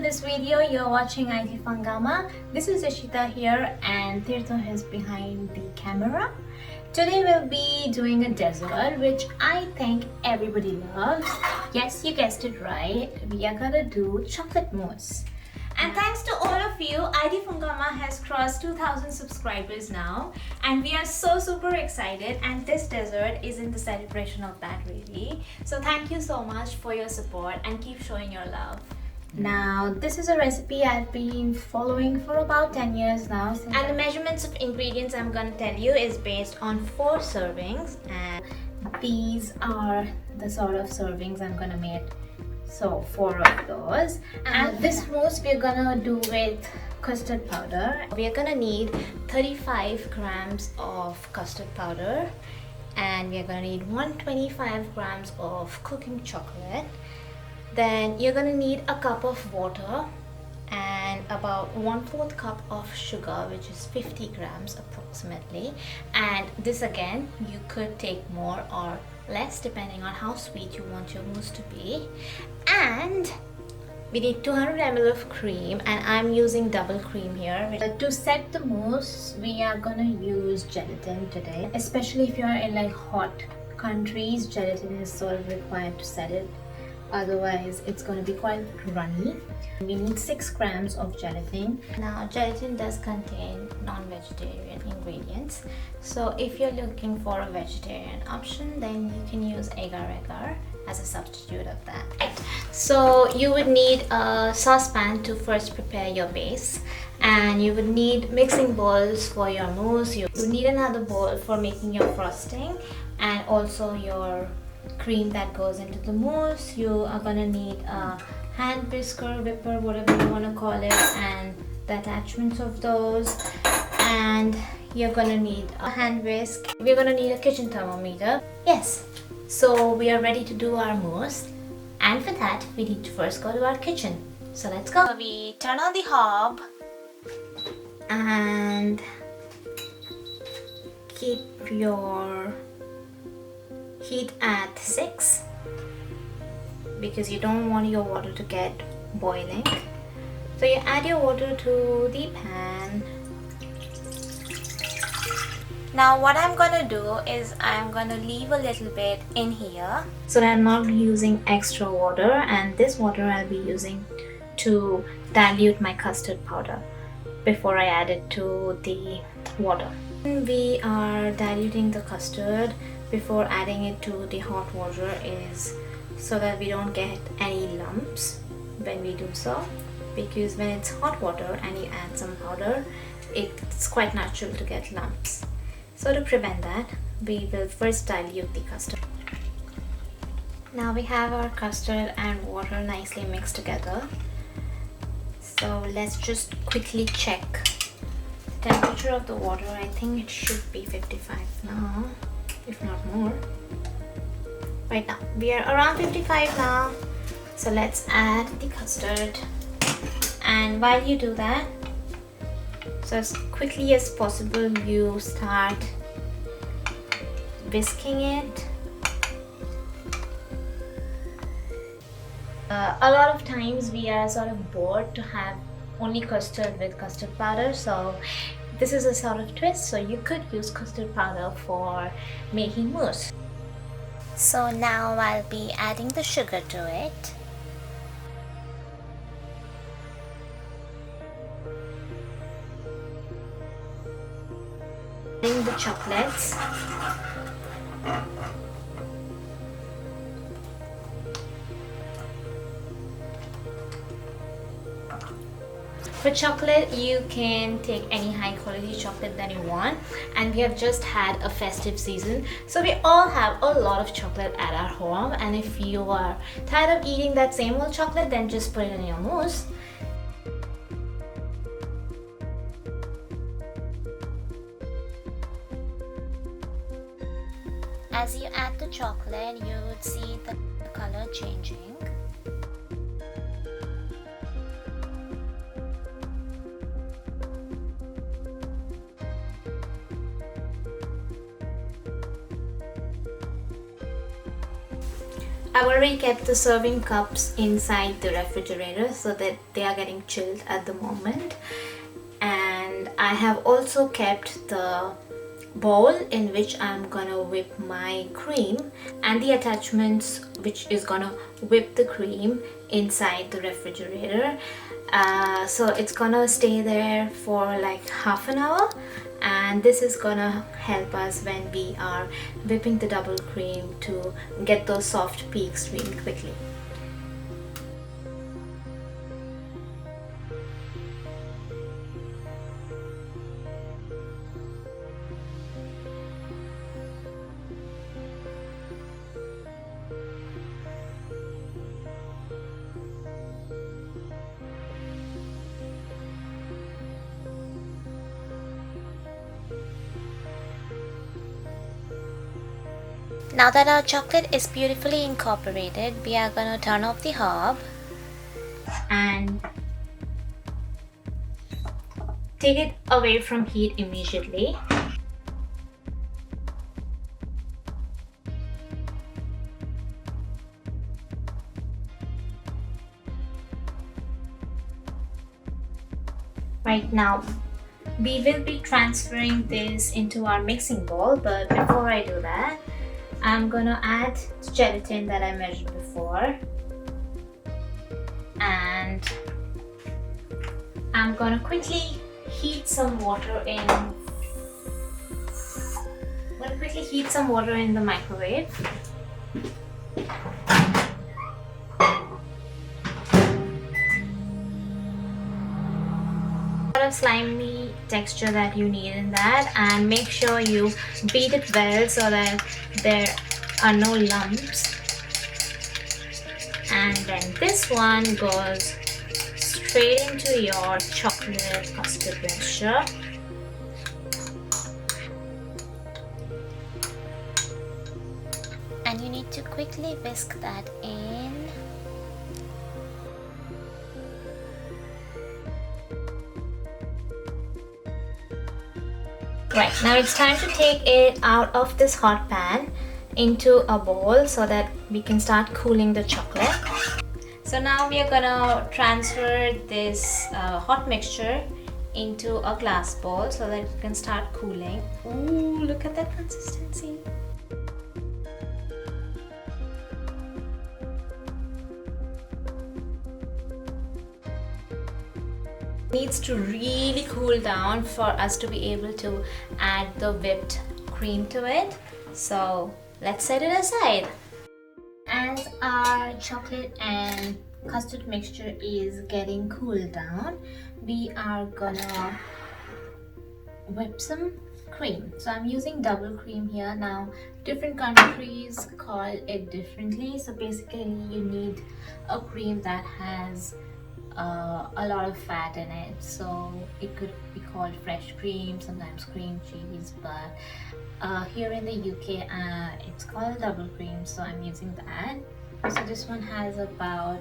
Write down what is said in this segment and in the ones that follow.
this video, you're watching IT Fangama. This is Ishita here and Tirtha is behind the camera. Today we'll be doing a dessert which I think everybody loves. Yes, you guessed it right. We are gonna do chocolate mousse. And thanks to all of you, ID Fungama has crossed 2000 subscribers now and we are so super excited, and this dessert is in the celebration of that really. So thank you so much for your support and keep showing your love. Now this is a recipe I've been following for about 10 years now, and the measurements of ingredients I'm gonna tell you is based on 4 servings, and these are the sort of servings I'm gonna make. So 4 of those, and this mousse we're gonna do with custard powder. We're gonna need 35 grams of custard powder, and we're gonna need 125 grams of cooking chocolate. Then you're gonna need a cup of water and about 1/4 cup of sugar, which is 50 grams approximately. And this again, you could take more or less depending on how sweet you want your mousse to be. And we need 200 ml of cream, and I'm using double cream here. To set the mousse, we are gonna use gelatin today. Especially if you're in like hot countries, gelatin is sort of required to set it. Otherwise, it's going to be quite runny. We need 6 grams of gelatin. Now, gelatin does contain non-vegetarian ingredients. So if you're looking for a vegetarian option, then you can use agar as a substitute of that. Right. So you would need a saucepan to first prepare your base. And you would need mixing bowls for your mousse. You would need another bowl for making your frosting and also your cream that goes into the mousse. You are gonna need a hand whisker, whipper, whatever you want to call it, and the attachments of those. And you're gonna need a hand whisk. We're gonna need a kitchen thermometer. Yes, so we are ready to do our mousse, and for that we need to first go to our kitchen. So let's go. So we turn on the hob and keep your heat at 6 because you don't want your water to get boiling. So you add your water to the pan. Now what I'm gonna do is I'm gonna leave a little bit in here so that I'm not using extra water, and this water I'll be using to dilute my custard powder before I add it to the water. We are diluting the custard before adding it to the hot water is so that we don't get any lumps when we do so, because when it's hot water and you add some powder, it's quite natural to get lumps. So to prevent that, we will first dilute the custard. Now we have our custard and water nicely mixed together. So let's just quickly check the temperature of the water. I think it should be 55 now, if not more. Right now we are around 55 now, so let's add the custard. And while you do that, so as quickly as possible you start whisking it. A lot of times we are sort of bored to have only custard with custard powder, so this is a sort of twist, so you could use custard powder for making mousse. So now I'll be adding the sugar to it. Adding the chocolates. For chocolate, you can take any high quality chocolate that you want, and we have just had a festive season, so we all have a lot of chocolate at our home, and if you are tired of eating that same old chocolate, then just put it in your mousse. As you add the chocolate, you would see the color changing. I've already kept the serving cups inside the refrigerator so that they are getting chilled at the moment. And I have also kept the bowl in which I'm gonna whip my cream and the attachments which is gonna whip the cream inside the refrigerator. So it's gonna stay there for like half an hour, and this is gonna help us when we are whipping the double cream to get those soft peaks really quickly. Now that our chocolate is beautifully incorporated, we are gonna turn off the hob and take it away from heat immediately. Right now, we will be transferring this into our mixing bowl, but before I do that, I'm gonna add the gelatin that I measured before, and I'm gonna quickly heat some water in. I'm gonna quickly heat some water in the microwave. Of slimy texture that you need in that, and make sure you beat it well so that there are no lumps. And then this one goes straight into your chocolate custard mixture. And you need to quickly whisk that in. Right, now it's time to take it out of this hot pan into a bowl so that we can start cooling the chocolate. So now we are gonna transfer this hot mixture into a glass bowl so that it can start cooling. Ooh, look at that consistency. Needs to really cool down for us to be able to add the whipped cream to it. So let's set it aside. As our chocolate and custard mixture is getting cooled down, we are gonna whip some cream. So I'm using double cream here. Now different countries call it differently. So basically you need a cream that has a lot of fat in it, so it could be called fresh cream, sometimes cream cheese, but here in the UK it's called double cream, so I'm using that. So this one has about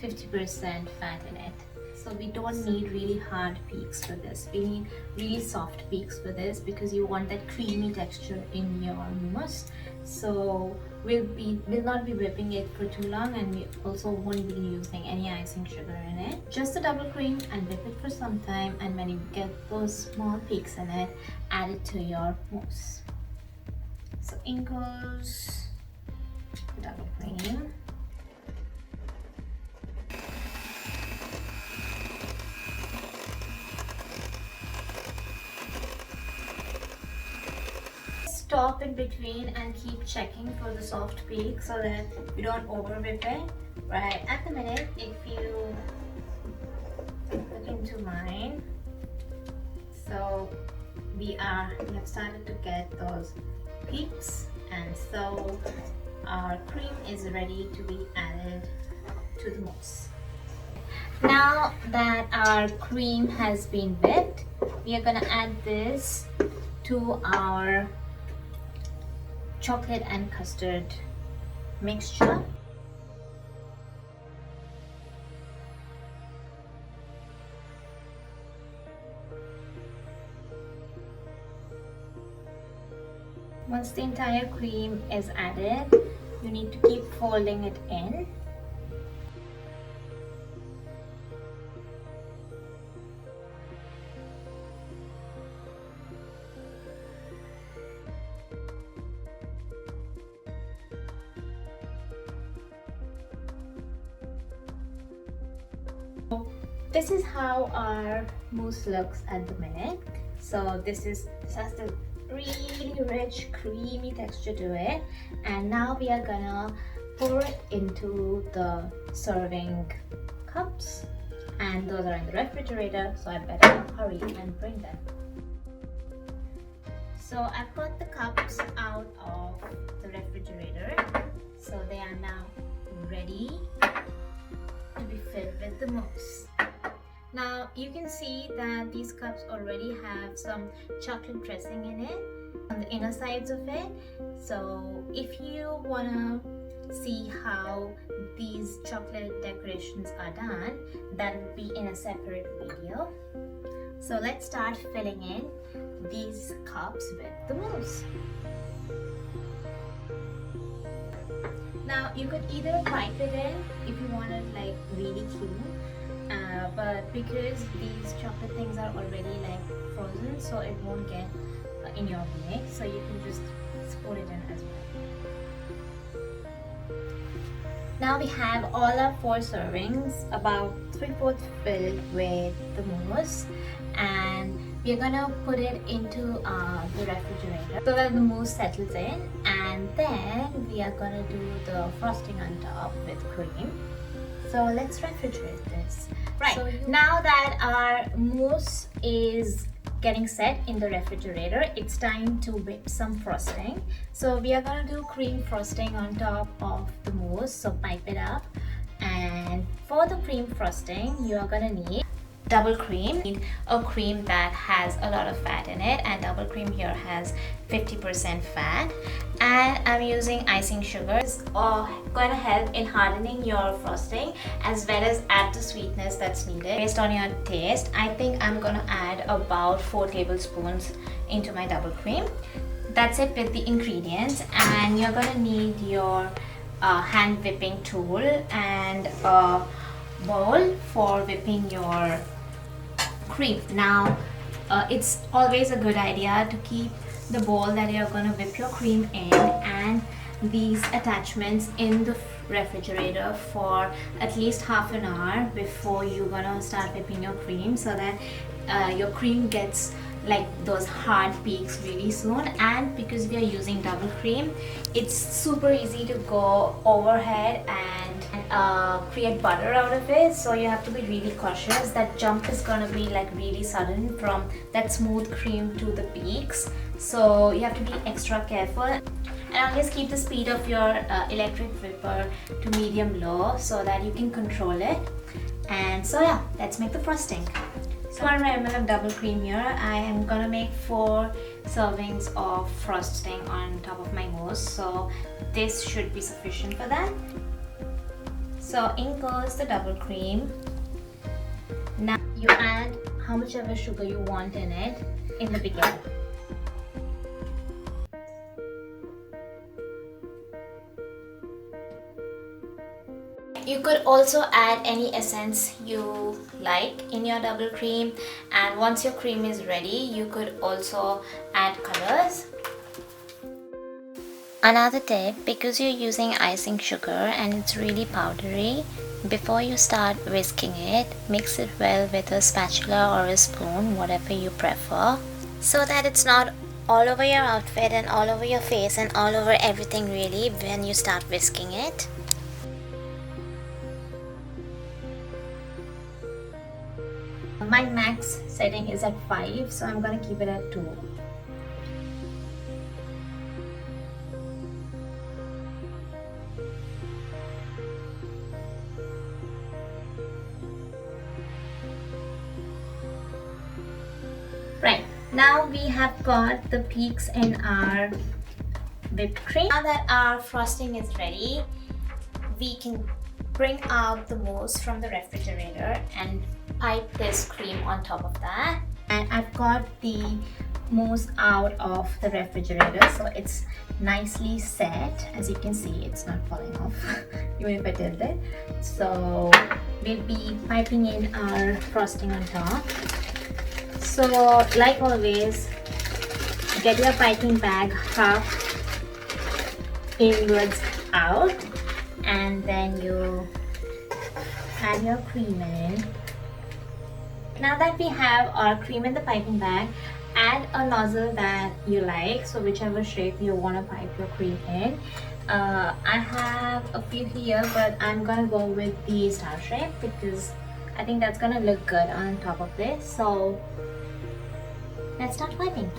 50% fat in it, so we don't need really hard peaks for this. We need really soft peaks for this because you want that creamy texture in your mousse. So we'll not be whipping it for too long, and we also won't be using any icing sugar in it. Just the double cream and whip it for some time, and when you get those small peaks in it, add it to your mousse. So in goes double cream. Stop in between and keep checking for the soft peak so that you don't over whip it. Right at the minute, if you look into mine, so we have started to get those peaks, and so our cream is ready to be added to the mousse. Now that our cream has been whipped, we are gonna add this to our chocolate and custard mixture. Once the entire cream is added, you need to keep folding it in. This is how our mousse looks at the minute. So this has the really rich creamy texture to it, and now we are gonna pour it into the serving cups, and those are in the refrigerator, so I better hurry and bring them. So I've got the cups out of the refrigerator, so they are now ready to be filled with the mousse. Now you can see that these cups already have some chocolate dressing in it on the inner sides of it. So if you wanna see how these chocolate decorations are done, that will be in a separate video. So let's start filling in these cups with the mousse. Now you could either pipe it in if you want it like really clean, but because these chocolate things are already like frozen, so it won't get in your way, so you can just pour it in as well. Now we have all our 4 servings, about 3/4 filled with the mousse, and we're gonna put it into the refrigerator so that the mousse settles in, and then we are gonna do the frosting on top with cream. So let's refrigerate this. Right, so now that our mousse is getting set in the refrigerator, it's time to whip some frosting. So we are gonna do cream frosting on top of the mousse, so pipe it up. And for the cream frosting, you are gonna need double cream. Need a cream that has a lot of fat in it, and double cream here has 50% fat. And I'm using icing sugar. It's going to help in hardening your frosting as well as add the sweetness that's needed. Based on your taste, I think I'm going to add about 4 tablespoons into my double cream. That's it with the ingredients, and you're going to need your hand whipping tool and a bowl for whipping your cream. Now it's always a good idea to keep the bowl that you're going to whip your cream in and these attachments in the refrigerator for at least half an hour before you're gonna start whipping your cream, so that your cream gets like those hard peaks really soon. And because we are using double cream, it's super easy to go overhead and create butter out of it, so you have to be really cautious. That jump is gonna be like really sudden from that smooth cream to the peaks, so you have to be extra careful. And always keep the speed of your electric whipper to medium low so that you can control it. And so yeah, let's make the frosting. So 100 ml of double cream here. I am gonna make 4 servings of frosting on top of my mousse, so this should be sufficient for that. So in goes the double cream. Now you add how much ever sugar you want in it in the beginning. You could also add any essence you like in your double cream, and once your cream is ready, you could also add colors. Another tip, because you're using icing sugar and it's really powdery, before you start whisking it, mix it well with a spatula or a spoon, whatever you prefer, so that it's not all over your outfit and all over your face and all over everything really when you start whisking it. My max setting is at 5, so I'm gonna keep it at 2. Right, now we have got the peaks in our whipped cream. Now that our frosting is ready, we can bring out the mousse from the refrigerator and pipe this cream on top of that. And I've got the mousse out of the refrigerator, so it's nicely set. As you can see, it's not falling off even if I tilt it. So we'll be piping in our frosting on top. So like always, get your piping bag half inwards out, and then you add your cream in. Now that we have our cream in the piping bag, add a nozzle that you like, so whichever shape you want to pipe your cream in. I have a few here, but I'm gonna go with the star shape because I think that's gonna look good on top of this. So let's start piping.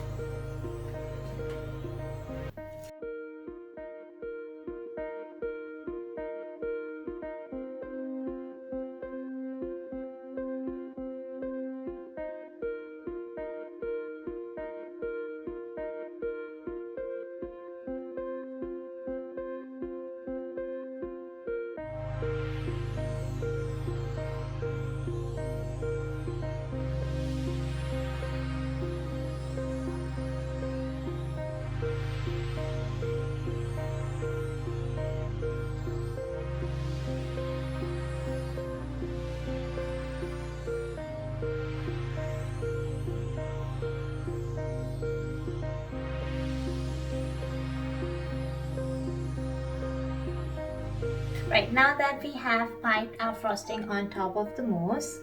Right, now that we have piped our frosting on top of the mousse,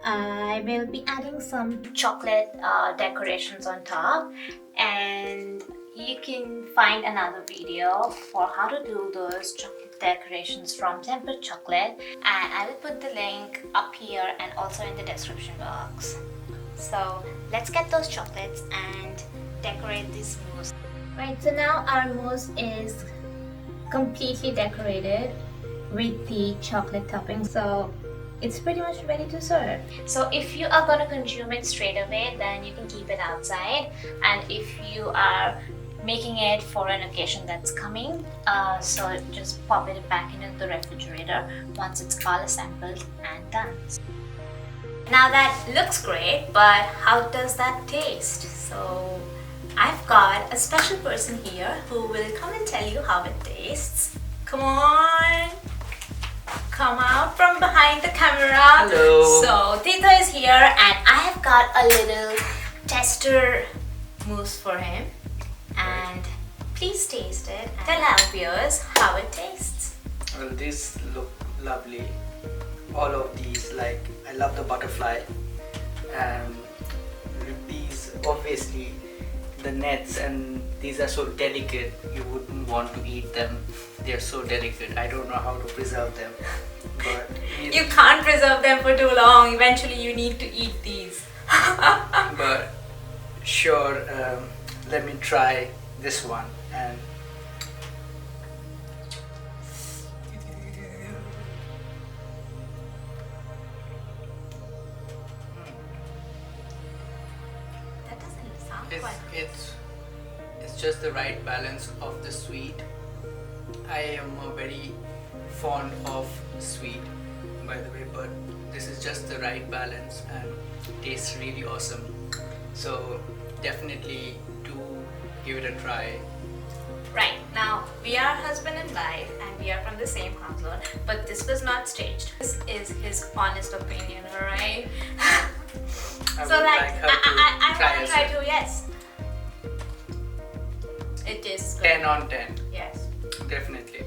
I will be adding some chocolate decorations on top, and you can find another video for how to do those chocolate decorations from Tempered Chocolate, and I will put the link up here and also in the description box. So let's get those chocolates and decorate this mousse. Right, so now our mousse is completely decorated with the chocolate topping, so it's pretty much ready to serve. So if you are gonna consume it straight away, then you can keep it outside, and if you are making it for an occasion that's coming, so just pop it back into the refrigerator once it's all assembled and done. Now that looks great, but how does that taste? So I've got a special person here who will come and tell you how it tastes. Come on! Come out from behind the camera. Hello. So Tito is here, and I have got a little tester mousse for him. And please taste it and tell our viewers how it tastes. Well, these look lovely. All of these, like, I love the butterfly. These, obviously, the nets, and these are so delicate, you wouldn't want to eat them. They're so delicate. I don't know how to preserve them. But you can't preserve them for too long. Eventually you need to eat these. but sure, let me try this one. And that doesn't sound quite good. it's just the right balance of the sweet. I am very fond of sweet, by the way, but this is just the right balance and tastes really awesome. So definitely do give it a try. Right, now we are husband and wife and we are from the same household, but this was not staged. This is his honest opinion, alright? So like, I want to try too, yes. It is good. 10 on 10. Yes. Definitely.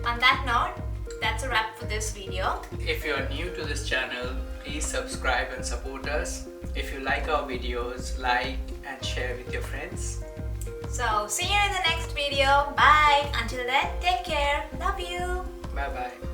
On that note, that's a wrap for this video. If you are new to this channel, please subscribe and support us. If you like our videos, like and share with your friends. So see you in the next video. Bye. Until then, take care. Love you. Bye bye.